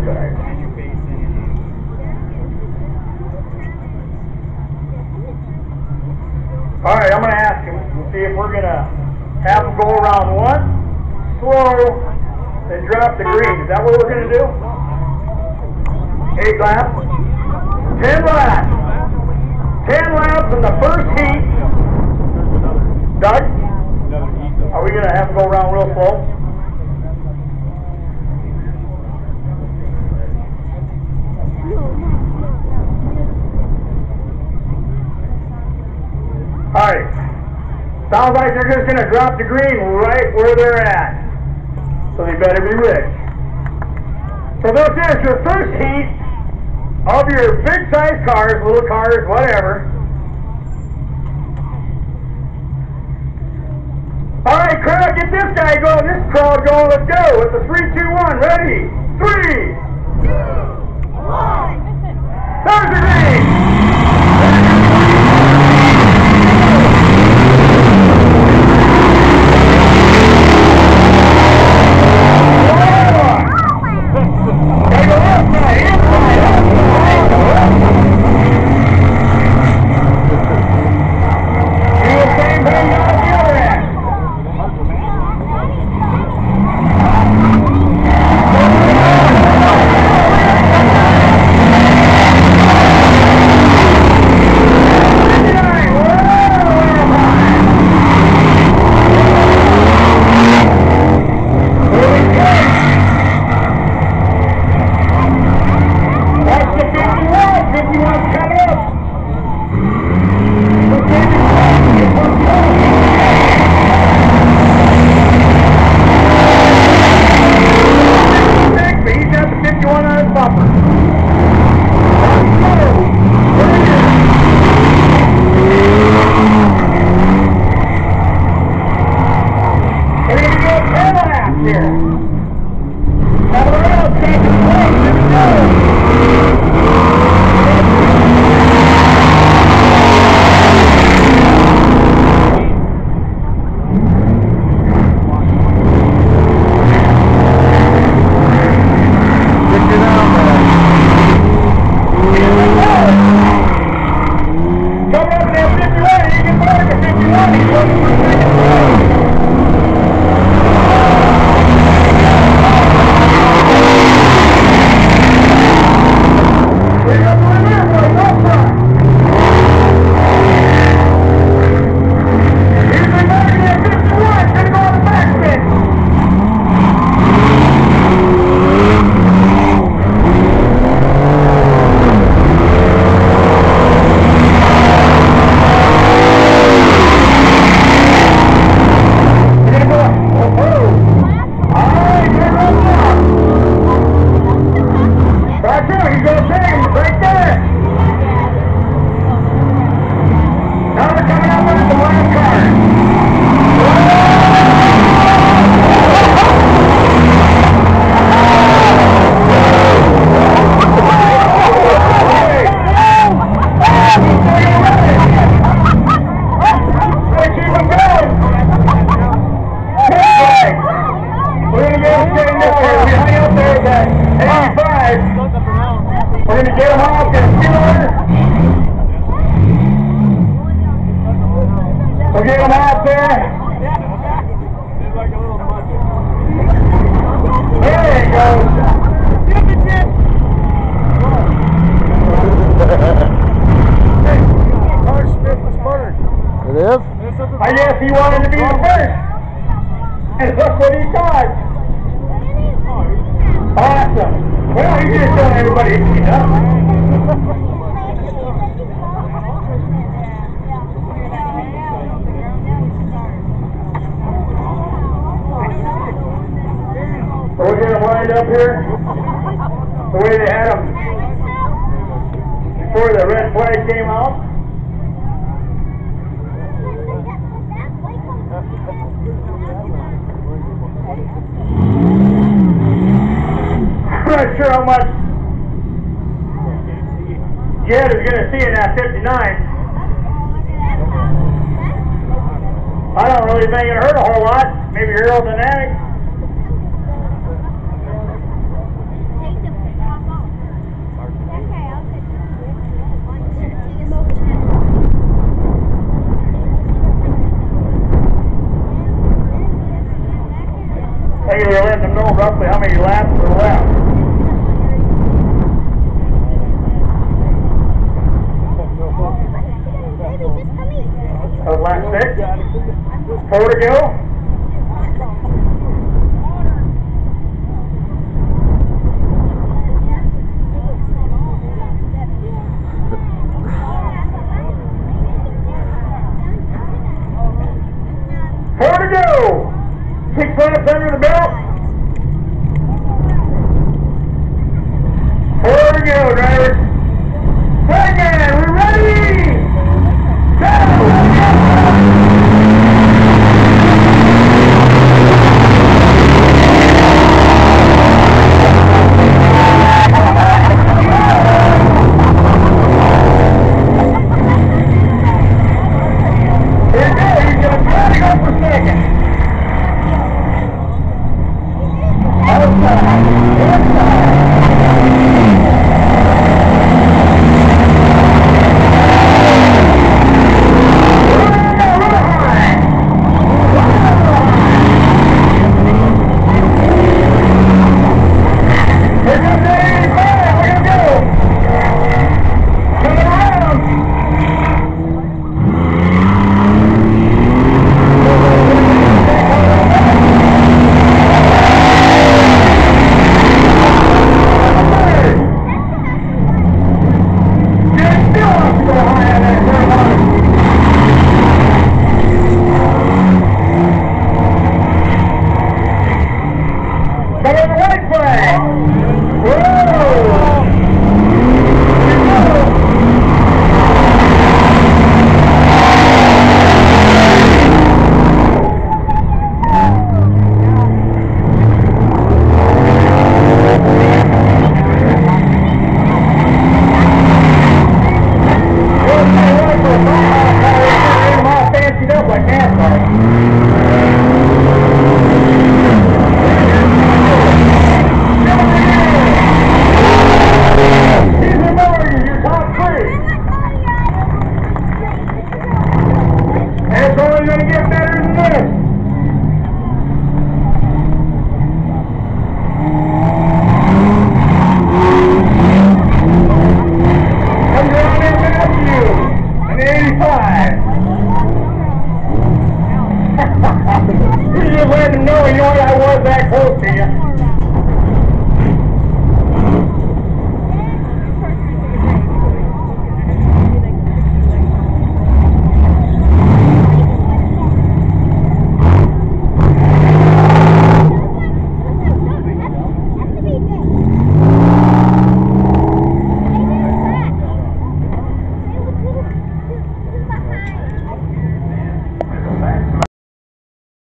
guys. All right, I'm going to ask him. We'll see if we're going to have him go around one, slow, then drop the green. Is that what we're going to do? 8 laps. 10 laps. 10 laps in the first heat. Doug, are we going to have him go around real slow? Alright, sounds like they're just going to drop the green right where they're at. So they better be ready. So this is your first heat of your big size cars, little cars, whatever. Alright, crowd, get this guy going, this crowd going, let's go. With the 3, 2, 1, ready? 3, 2, 1. There's the green! I guess he wanted to be the first. And look what he got. Awesome. Well, he's just showing everybody he's up. So we're going to wind up here the way they had them before the red flag came out. I'm not sure how much Jed is going to see in that 59. I don't really think it hurt a whole lot. Maybe aerodynamic. go. Four to go. 6 laps under the belt. 4 to go, drivers. Second, we're ready. Go. You just let them know, you know what, I was that close to you.